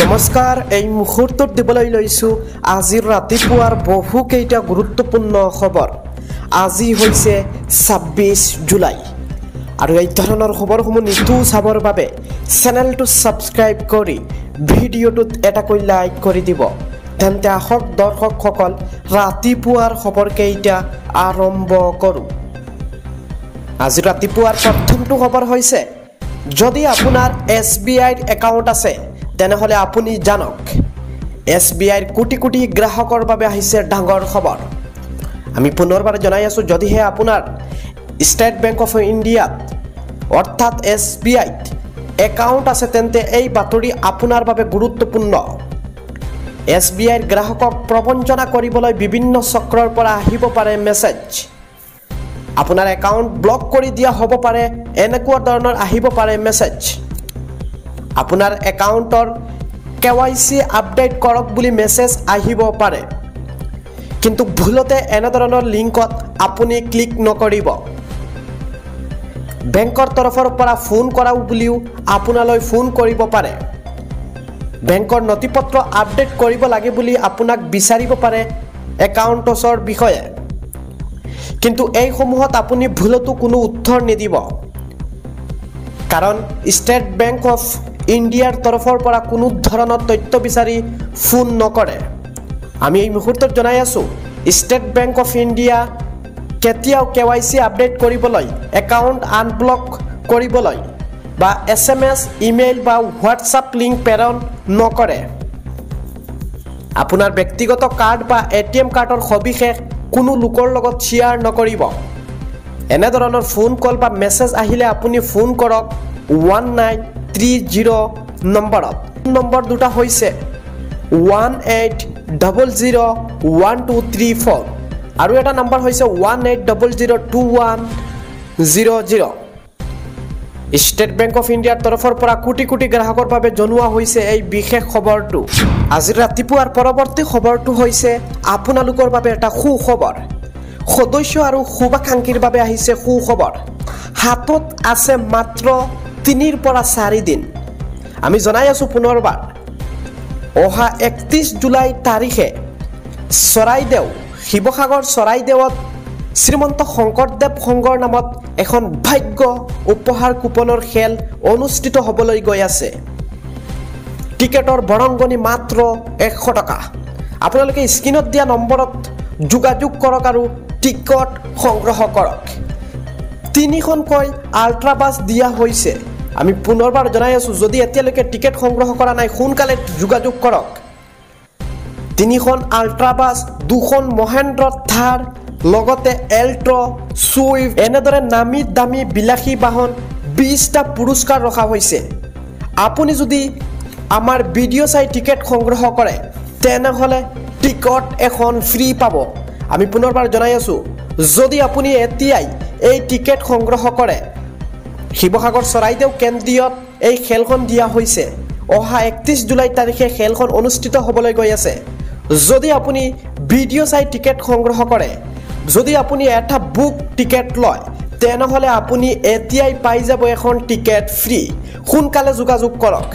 নমস্কাৰ এই মুহূৰ্তত দিবলৈ লৈছো আজিৰ ৰাতিপুৱাৰ বহুকেইটা গুৰুত্বপূৰ্ণ খবৰ আজি হৈছে 26 জুলাই আৰু এই ধৰণৰ খবৰসমূহ নিতৌ চাবৰ বাবে চেনেলটো সাবস্ক্ৰাইব কৰি ভিডিঅ'টোত এটাকৈ লাইক কৰি দিব তেন্তে আহক দৰ্শকসকল ৰাতিপুৱাৰ খবৰকেইটা আৰম্ভ কৰো আজি ৰাতিপুৱাৰ প্ৰথমটো খবৰ হৈছে যদি আপোনাৰ SBI একাউণ্ট আছে তেনেহলে আপুনি জানক SBI কোটি কোটি গ্ৰাহকৰ বাবে আহিছে ডাঙৰ খবৰ আমি পুনৰবাৰ জনাই আছো যদিহে আপোনাৰ ষ্টেট বেংক অফ ইণ্ডিয়া অৰ্থাৎ SBI একাউণ্ট আছে তেন্তে এই বাতৰি আপোনাৰ বাবে গুৰুত্বপূৰ্ণ SBI গ্ৰাহকক প্ৰবঞ্চনা কৰিবলৈ বিভিন্ন চক্ৰৰ পৰা আহিব পাৰে মেছেজ আপোনাৰ একাউণ্ট ব্লক কৰি দিয়া হ'ব পাৰে এনেকুৱা ধৰণৰ আহিব পাৰে মেছেজ আপোনাৰ একাউণ্টৰ KYC আপডেট কৰক বুলি মেছেজ আহিব পাৰে কিন্তু ভুলতে এনে ধৰণৰ লিংকত আপুনি ক্লিক নকৰিব বেংকৰ তৰফৰ পৰা ফোন কৰাও বুলিও আপোনালৈ ফোন কৰিব পাৰে বেংকৰ নথিপত্ৰ আপডেট কৰিব লাগে বুলি আপোনাক বিচাৰিব পাৰে একাউণ্টছৰ বিষয়ে কিন্তু এই সমূহত আপুনি ভুলতো কোনো উত্তৰ নিদিব কাৰণ ষ্টেট বেংক অফ ইণ্ডিয়াৰ তৰফৰ পৰা কোনো ধৰণৰ তথ্য বিচাৰি ফোন নকৰে আমি এই মুহূৰ্তত জনাই আছো ষ্টেট বেংক অফ ইণ্ডিয়া কেতিয়াও KYC আপডেট কৰিবলৈ একাউণ্ট আনব্লক কৰিবলৈ বা SMS ইমেইল বা WhatsApp লিংক প্ৰেৰণ নকৰে আপোনাৰ ব্যক্তিগত কাৰ্ড বা ATM কাৰ্ডৰ সবিশেষ কোনো লোকৰ লগত শ্বেয়াৰ নকৰিব এনে ধৰণৰ ফোন কল বা মেছেজ আহিলে আপুনি ফোন কৰক 1930 নম্বৰত নম্বৰ দুটা হৈছে 18001234 আৰু এটা নম্বৰ হৈছে 18002100 ষ্টেট বেংক অফ ইণ্ডিয়াৰ তৰফৰ পৰা কোটি কোটি গ্ৰাহকৰ বাবে জনোৱা হৈছে এই বিশেষ খবৰটো আজি ৰাতিপুৱাৰ পৰৱৰ্তী খবৰটো হৈছে আপোনালোকৰ বাবে এটা সুখবৰ সদস্য আৰু শুভাকাংক্ষীৰ বাবে আহিছে সুখবৰ হাতত আছে মাত্ৰ 3 পৰা 4 দিন আমি জনাই আছো পুনৰবাৰ অহা 31 জুলাই তাৰিখে চৰাইদেউ শিৱসাগৰ চৰাইদেউত শ্ৰীমন্ত শংকৰদেৱ সংঘৰ নামত এখন ভাগ্য উপহাৰ কুপনৰ খেল অনুষ্ঠিত হ'বলৈ গৈ আছে টিকেটৰ বৰংগনি মাত্ৰ 100 টকা আপোনালোকে স্ক্ৰিনত দিয়া নম্বৰত যোগাযোগ কৰক আৰু টিকট সংগ্ৰহ কৰক 3খনকৈ আল্ট্ৰা বাছ দিয়া হৈছে আমি পুনৰবাৰ জনাই আছো যদি এতিয়ালৈকে টিকেট সংগ্ৰহ কৰা নাই সোনকালে যোগাযোগ কৰক 3খন আল্ট্ৰা বাছ 2খন মহেন্দ্ৰ থাৰ লগতে এল্ট্ৰ সুইফট এনেদৰে নামি দামী বিলাসী বাহন 20টা পুৰস্কাৰ ৰখা হৈছে আপুনি যদি আমাৰ ভিডিঅ' চাই টিকেট সংগ্ৰহ কৰে তেনেহলে টিকট এখন ফ্ৰী পাব আমি পুনৰবাৰ জনাই আছো যদি আপুনি এতিয়াই এই টিকেট সংগ্ৰহ কৰে শিৱসাগৰ চৰাইদেউ কেন্দ্ৰীয়ত এই খেলখন দিয়া হৈছে অহা 31 জুলাই তাৰিখে খেলখন অনুষ্ঠিত হ'বলৈ গৈ আছে যদি আপুনি ভিডিঅ' চাই টিকেট সংগ্ৰহ কৰে যদি আপুনি এটা বুক টিকেট লয় তেনেহলে আপুনি এতিয়াই পাই যাব এখন টিকেট ফ্ৰী সোনকালে যোগাযোগ কৰক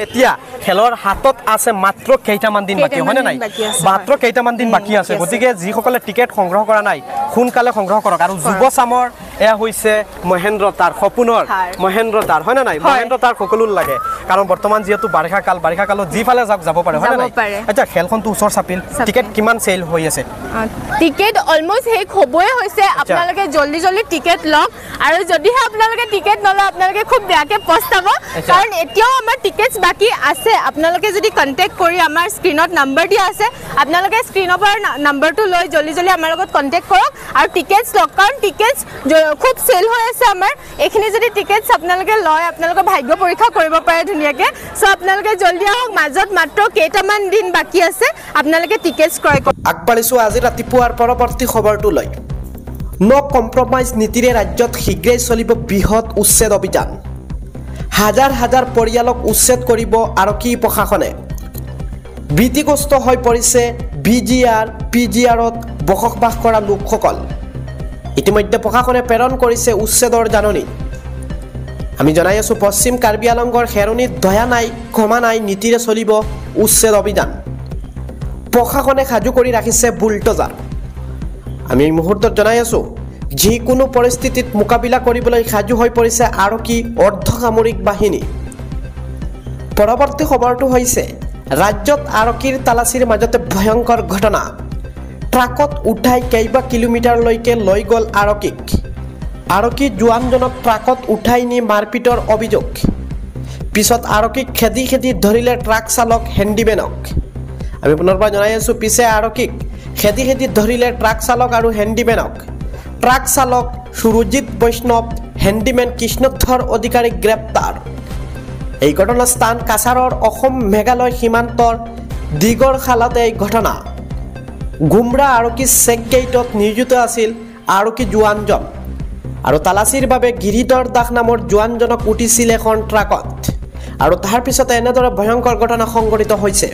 এতিয়া খেলৰ হাতত আছে মাত্ৰ কেইটামান দিন বাকি হয়নে নাই মাত্ৰ কেইটামান দিন বাকি আছে গতিকে যিসকলে টিকেট সংগ্ৰহ কৰা নাই সোনকালে সংগ্ৰহ কৰক আৰু যুৱ চামৰ এয়া হৈছে মহেন্দ্ৰ তাৰ সপোনৰ মহেন্দ্ৰ তাৰ হয়নে নাই মহেন্দ্ৰ তাৰ সকলো লাগে কাৰণ বৰ্তমান যেহেতু বাৰিষা কালত যিফালে যাব পাৰে হয়নে নাই আচ্ছা খেলখনটো ওচৰ চাপিল টিকেট কিমান সেল হৈ আছে টিকেট অলমোস্ট শেষ হ'বই হৈছে আপোনালোকে জলদি টিকেট লওক আৰু যদিহে আপোনালোকে টিকেট নলয় আপোনালোকে খুব বেয়াকে পস্তাব কাৰণ এতিয়াও আমাৰ টিকেটছ বাকি আছে আপোনালোকে যদি কন্টেক্ট কৰি আমাৰ স্ক্ৰিনত নম্বৰ দিয়া আছে আপোনালোকে স্ক্ৰিনৰ পৰা নম্বৰটো লৈ জলদি আমাৰ লগত কন্টেক্ট কৰক আৰু টিকেটছ লওক কাৰণ টিকেটছ খুব সেল হৈ আছে আমাৰ এখিনি যদি টিকেটছ আপোনালোকে লয় আপোনালোকৰ ভাগ্য পৰীক্ষা কৰিব পাৰে ধুনীয়াকে সো আপোনালোকে জলদি আহক মাজত মাত্ৰ কেইটামান দিন বাকি আছে আপোনালোকে টিকেটছ ক্ৰয় কৰক আগবাঢ়িছো আজি ৰাতিপুৱাৰ পৰৱৰ্তী খবৰটো লৈ নো কম্প্ৰমাইজ নীতিৰে ৰাজ্যত শীঘ্ৰেই চলিব বৃহৎ উচ্ছেদ অভিযান হাজাৰ হাজাৰ পৰিয়ালক উচ্ছেদ কৰিব আৰক্ষী প্ৰশাসনে ভীতিগ্ৰস্ত হৈ পৰিছে BGR PGRত বসবাস কৰা লোকসকল ইতিমধ্যে প্ৰশাসনে প্ৰেৰণ কৰিছে উচ্ছেদৰ জাননী আমি জনাই আছোঁ পশ্চিম কাৰ্বি আলংগৰ খেৰণীত দয়া নাই ক্ষমা নাই নীতিৰে চলিব উচ্ছেদ অভিযান প্ৰশাসনে সাজু কৰি ৰাখিছে বুলডোজাৰ আমি এই মুহূৰ্তত জনাই আছোঁ যিকোনো পৰিস্থিতিত মোকাবিলা কৰিবলৈ সাজু হৈ পৰিছে আৰক্ষী অৰ্ধসামৰিক বাহিনী পৰৱৰ্তী খবৰটো হৈছে ৰাজ্যত আৰক্ষীৰ তালাচীৰ মাজতে ভয়ংকৰ ঘটনা ট্ৰাকত উঠাই কেইবা কিলোমিটাৰলৈকে লৈ গ'ল আৰক্ষী জোৱানজনক ট্ৰাকত উঠাই নি মাৰপিটৰ অভিযোগ পিছত আৰক্ষীক খেদি খেদি ধৰিলে ট্ৰাক চালক হেণ্ডিমেনক আমি পুনৰবাৰ জনাই আছোঁ পিছে আৰক্ষীক খেদি খেদি ধৰিলে ট্ৰাক চালক আৰু হেণ্ডিমেনক ট্ৰাক চালক সুৰজিৎ বৈষ্ণৱ হেণ্ডিমেন কৃষ্ণধৰ অধিকাৰীক গ্ৰেপ্তাৰ এই ঘটনাস্থান কাছাৰৰ অসম মেঘালয় সীমান্তৰ দিগৰখালাত এই ঘটনা গুমৰা আৰক্ষী চেক গেটত নিয়োজিত আছিল আৰক্ষী জোৱানজন আৰু তালাচীৰ বাবে গিৰিধৰ দাস নামৰ জোৱানজনক উঠিছিল এখন ট্ৰাকত আৰু তাৰ পিছতে এনেদৰে ভয়ংকৰ ঘটনা সংঘটিত হৈছে